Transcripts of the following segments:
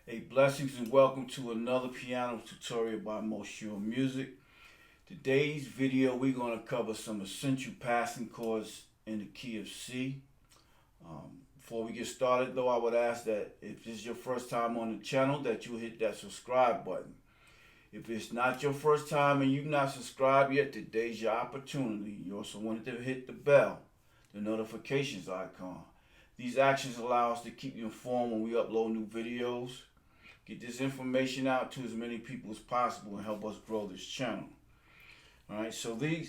Hey, blessings and welcome to another piano tutorial by Moshua Music. Today's video we're going to cover some essential passing chords in the key of C. Before we get started though, I would ask that if this is your first time on the channel that you hit that subscribe button. If it's not your first time and you've not subscribed yet, today's your opportunity. You also wanted to hit the bell, the notifications icon. These actions allow us to keep you informed when we upload new videos. Get this information out to as many people as possible and help us grow this channel. All right, so we're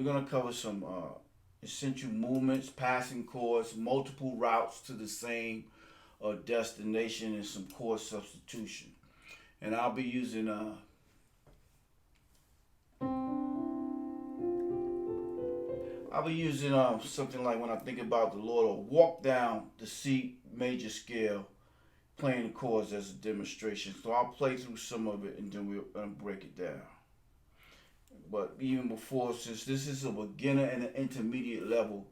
gonna cover some essential movements, passing chords, multiple routes to the same destination, and some chord substitution. And I'll be using something like When I Think About the Lord, or Walk Down the C major scale, playing the chords as a demonstration. So I'll play through some of it and then we'll break it down. But even before, since this is a beginner and an intermediate level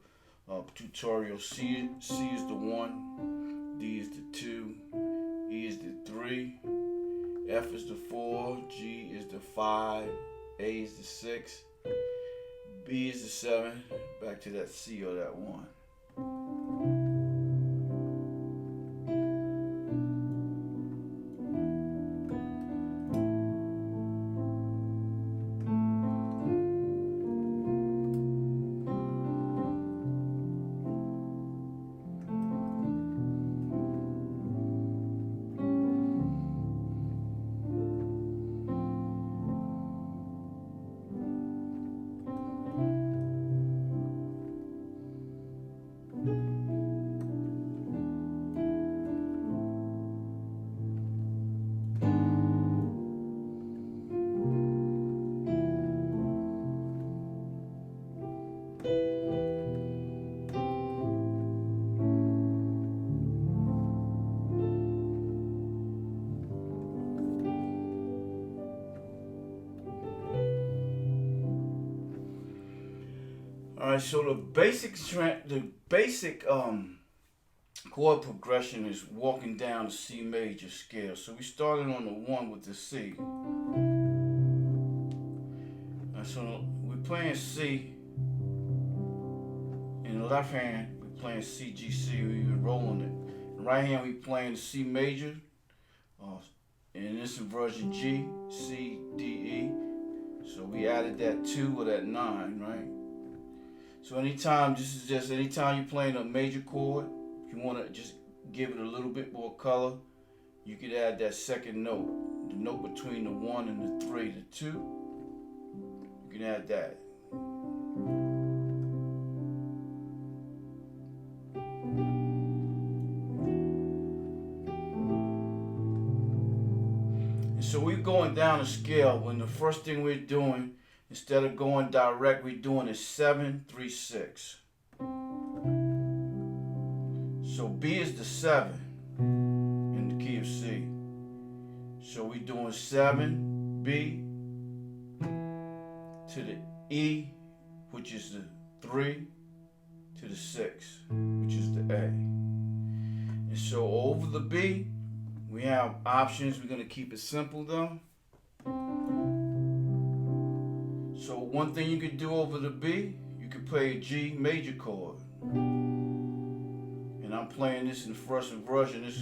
tutorial, C is the 1, D is the 2, E is the 3, F is the 4, G is the 5, A is the 6, B is the 7, back to that C or that 1. Alright, so the basic chord progression is walking down the C major scale. So we started on the 1 with the C. And so we're playing C. In the left hand, we're playing C, G, C. We're rolling it. In the right hand, we're playing the C major. In this inversion, G, C, D, E. So we added that 2 or that 9, right? So anytime you're playing a major chord, if you want to just give it a little bit more color, you could add that second note, the note between the 1 and the 3, the 2. You can add that. And so we're going down the scale when the first thing we're doing, instead of going direct, we're doing a 7, 3, 6. So B is the 7 in the key of C. So we're doing 7, B, to the E, which is the 3, to the 6, which is the A. And so over the B, we have options. We're going to keep it simple though. So one thing you could do over the B, you could play a G major chord. And I'm playing this in the first inversion. It's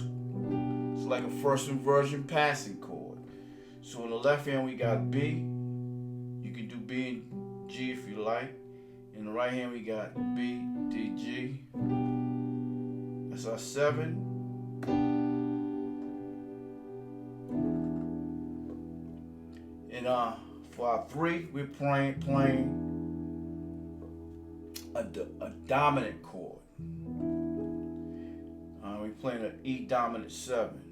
like a first inversion passing chord. So on the left hand we got B. You can do B and G if you like. In the right hand we got B, D, G. That's our 7. And for our 3, we're playing a dominant chord. We're playing an E dominant 7.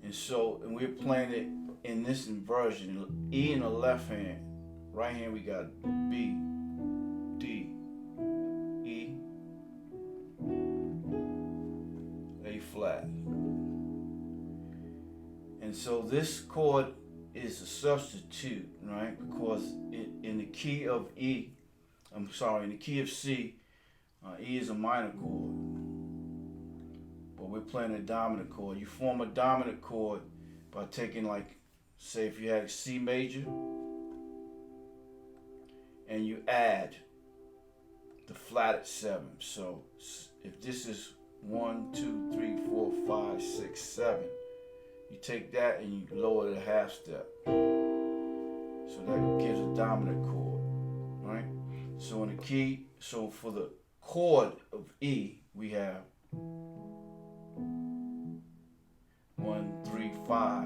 And we're playing it in this inversion. E in the left hand. Right hand we got B, D, E, A flat. And so this chord is a substitute, right? Because in the key of E, in the key of C, E is a minor chord. But we're playing a dominant chord. You form a dominant chord by taking, like, say if you had a C major, and you add the flatted 7. So if this is 1, 2, 3, 4, 5, 6, 7, you take that and you lower the half step. So that gives a dominant chord, right? So in the key, so for the chord of E, we have 1, 3, 5,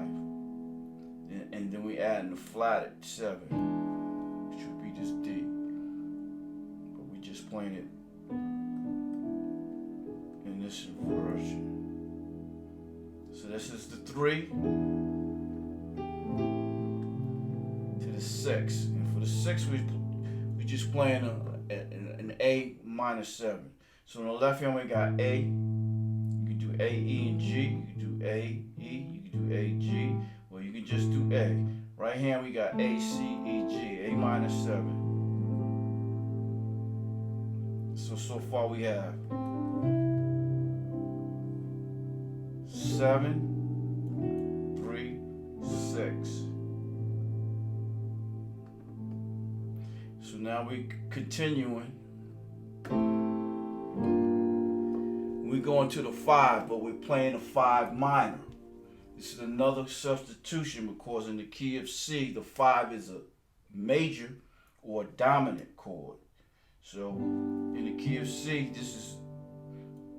and then we add in the flatted 7, which would be this D. But we just playing it in this inversion. So this is the 3 to the 6, and for the 6 we just playing an A minor 7. So on the left hand we got A. You can do A, E, and G. You can do A, E. You can do A, G. Or you can just do A. Right hand we got A, C, E, G. A minor 7. So far we have 7, 3, 6. So now we continuing. We going to the 5, but we're playing a 5 minor. This is another substitution because in the key of C, the 5 is a major or a dominant chord. So in the key of C, this is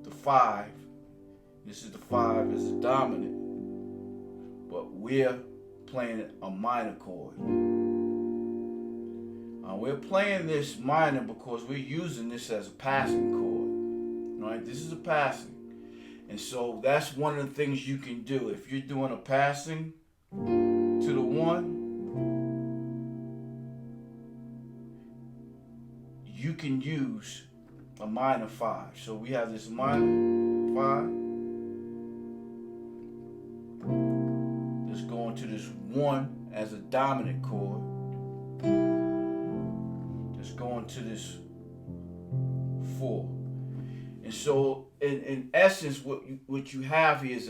the 5. This is the 5 as a dominant, but we're playing a minor chord. We're playing this minor because we're using this as a passing chord. Right? This is a passing. And so that's one of the things you can do. If you're doing a passing to the 1, you can use a minor 5. So we have this minor 5 that's going to this 1 as a dominant chord. That's going to this 4. And so, in essence, what you have here is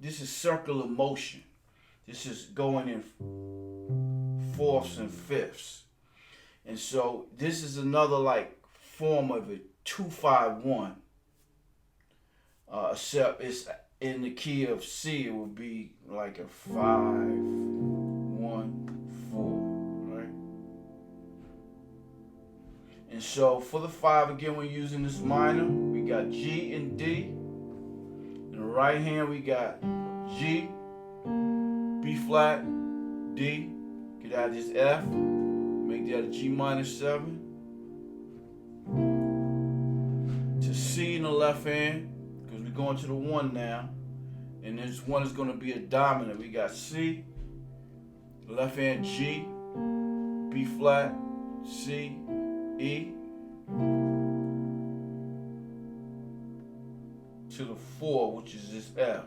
this is circular motion. This is going in 4ths and 5ths. And so, this is another like form of a 2-5-1. Except it's in the key of C, it would be like a 5-1-4. And so for the 5, again, we're using this minor. We got G and D. In the right hand, we got G, B flat, D. Get out this F. Make that a G minor 7. To C in the left hand, because we're going to the 1 now. And this 1 is going to be a dominant. We got C, left hand G, B flat, C, E, to the 4, which is this F.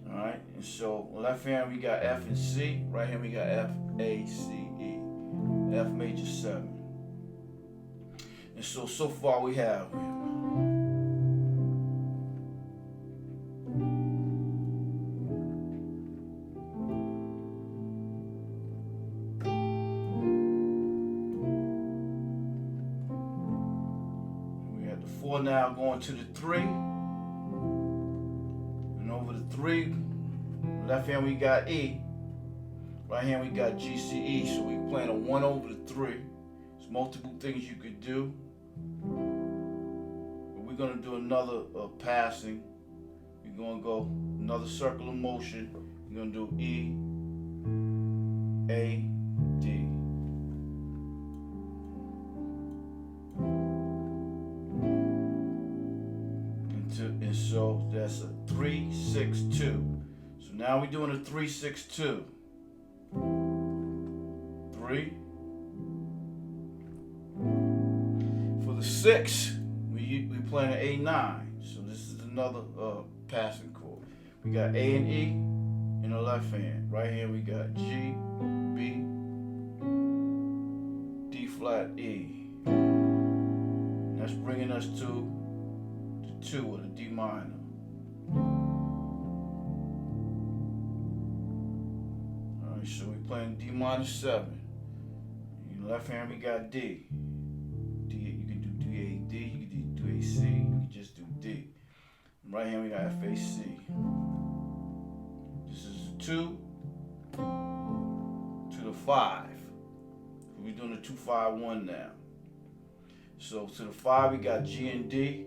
Alright, and so left hand we got F and C, right hand we got F, A, C, E, F major 7. And so far we have now going to the 3, and over the 3, left hand we got E, right hand we got G, C, E. So we playing a 1 over the 3. There's multiple things you could do, but we're gonna do another passing. We're gonna go another circular motion. We're gonna do E, A, D. And so that's a 3-6-2. So now we're doing a 3-6-2. 3. For the 6, we playing an A9. So this is another passing chord. We got A and E in the left hand. Right hand we got G, B, D flat, E. That's bringing us to the 2 or the D minor. Alright, so we're playing D minor 7. In the left hand we got D. D, you can do D, A, D, you can do A, C, you can just do D. In right hand we got F, A, C. This is 2 to the 5. We're doing the 2, 5, 1 now. So to the 5 we got G and D.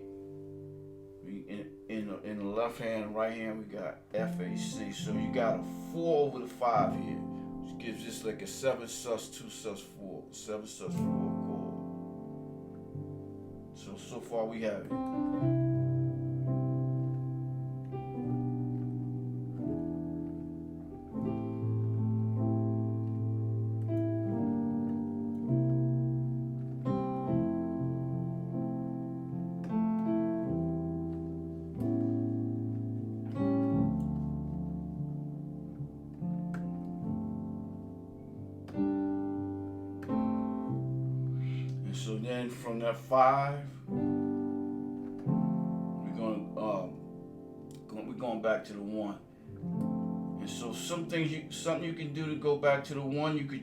In the left hand, right hand we got F, A, C. So you got a 4 over the 5 here, which gives us like a 7 sus 2 sus 4, 7 sus 4 chord. So far we have it. So then from that 5, we're going back to the 1. And so something you can do to go back to the 1, you could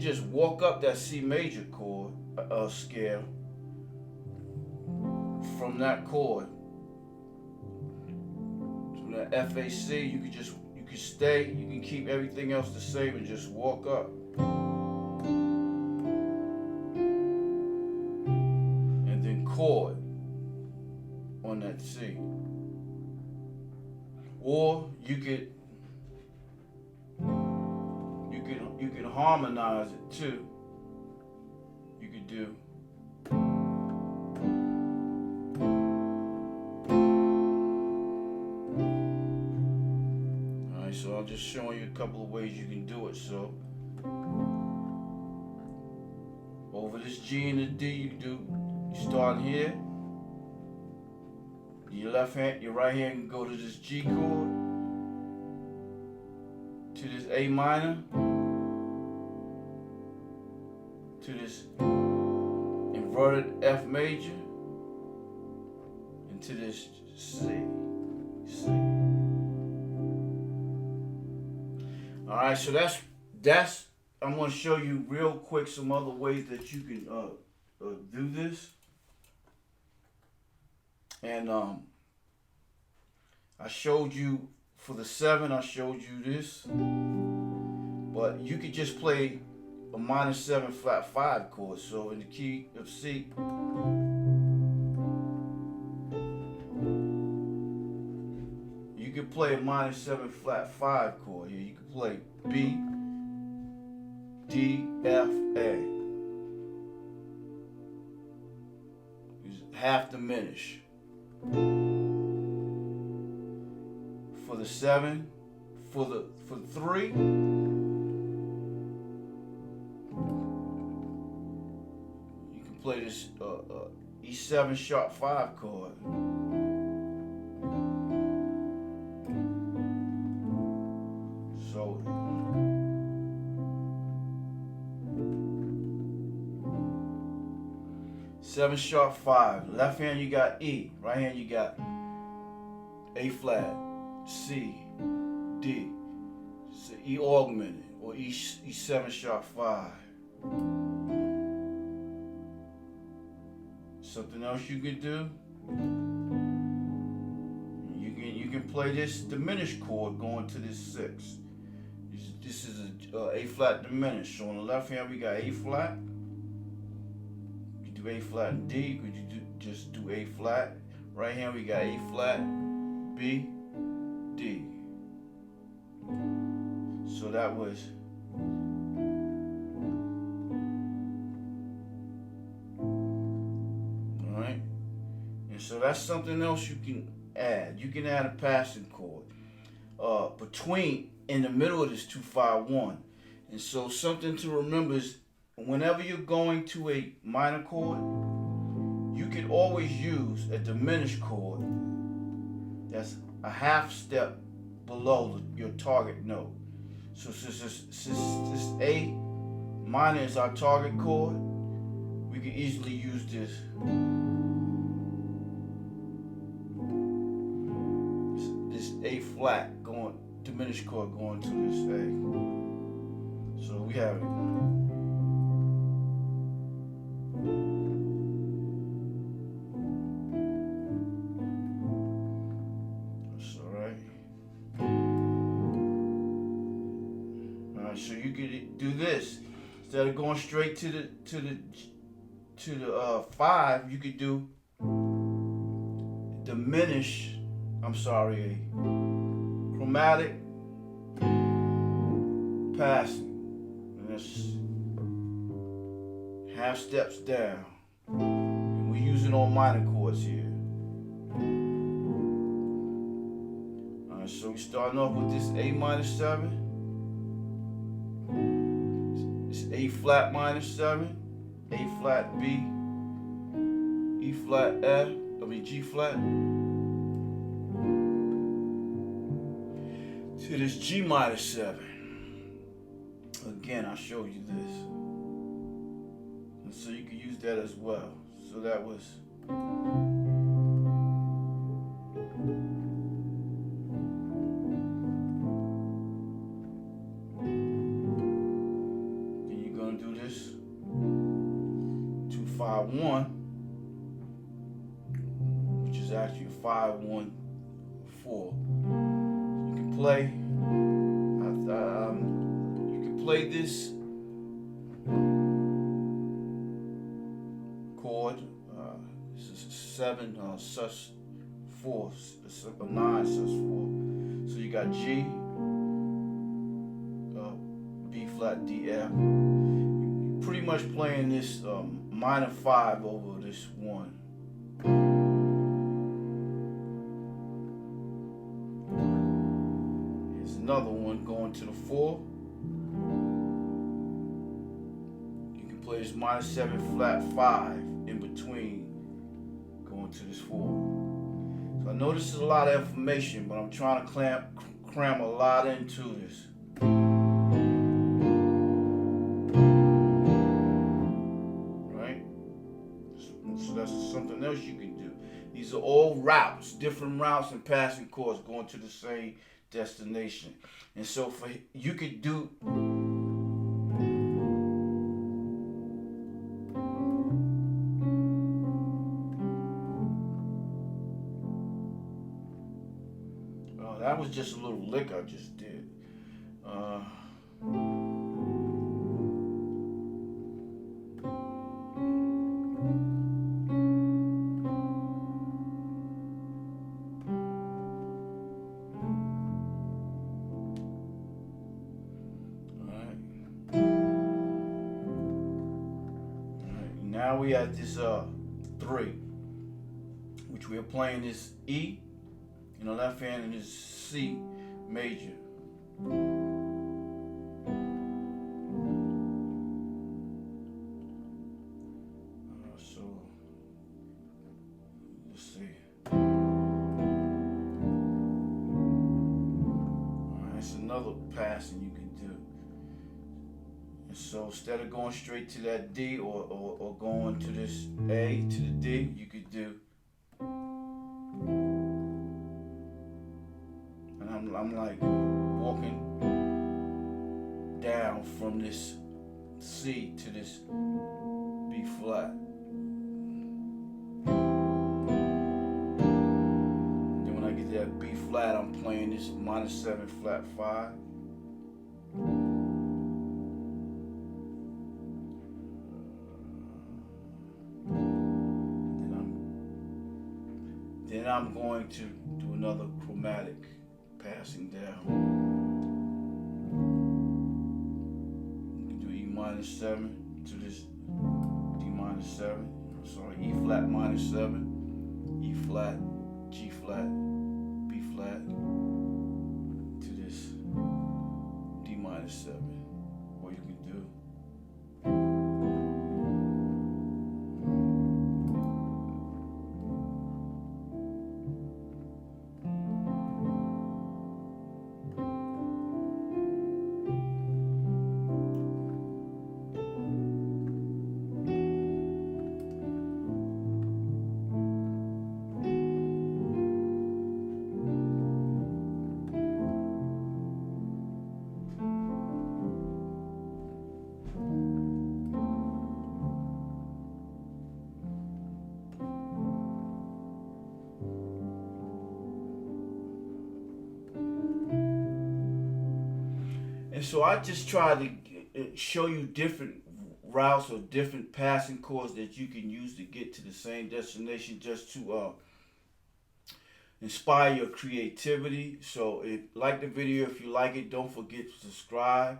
just walk up that C major chord scale from that chord. From that F, A, C, you can stay, you can keep everything else the same and just walk up. And then chord on that C. Or you could harmonize it too. You could do so I'm just showing you a couple of ways you can do it. So over this G and the D, you start here. Your right hand can go to this G chord, to this A minor, to this inverted F major, and to this C. Alright, so that's I'm going to show you real quick some other ways that you can do this. And I showed you for the 7, I showed you this. But you could just play a minor 7 flat 5 chord. So in the key of C, you could play a minor 7 flat 5 chord here. You could play B, D, F, A. It's half diminished. For the 7, for the 3, you can play this E7 sharp 5 chord. So seven sharp 5. Left hand you got E. Right hand you got A flat, C, D. So E augmented or E7 sharp 5. Something else you could do. You can play this diminished chord going to this 6. This is a A flat diminished. So on the left hand we got A flat. You do A flat and D. Could you just do A flat? Right hand we got A flat, B, D. So that was alright. And so that's something else you can add. You can add a passing chord in the middle of this 2-5-1. And so something to remember is whenever you're going to a minor chord, you can always use a diminished chord that's a half step below your target note. So since this A minor is our target chord, we can easily use this A flat going, diminished chord going to this A. So we have it. That's alright. Alright, so you could do this. Instead of going straight to the 5, you could do diminish, I'm sorry, a chromatic passing. And that's half steps down. And we're using all minor chords here. Alright, so we're starting off with this A minor 7. This A flat minor 7, A flat B, E flat F, G flat, to this G minor 7. Again, I'll show you this. And so you can use that as well. So that was then you're gonna do this 2-5-1, which is actually 5-1-4. You can play. You can play this chord. This is 7 sus4, 9 sus4. So you got G, B flat, D, F. You're pretty much playing this minor 5 over this 1. Here's another one going to the 4. You can play this minor 7 flat 5 in between going to this 4. So I know this is a lot of information, but I'm trying to cram a lot into this. Right? So that's something else you can do. These are all routes, different routes and passing chords going to the same destination. And so for you could do that was just a little lick I just did. Now we have this 3, which we are playing this E in the left hand and this C major. So let's see. Alright, that's another passing you can do. And so instead of going straight to that D or going to this A to the D, you could do. And I'm like walking down from this C to this B flat. And then when I get to that B flat, I'm playing this minor 7 flat 5. Then I'm going to do another chromatic passing down. You can do E minor 7 to this D minor 7. I'm sorry, E flat minor 7, E flat, G flat, B flat to this D minor 7. Or you can do. And so I just try to show you different routes or different passing chords that you can use to get to the same destination, just to inspire your creativity. So if like the video, if you like it, don't forget to subscribe.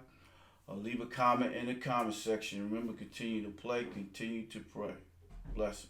Leave a comment in the comment section. Remember, continue to play, continue to pray. Blessings.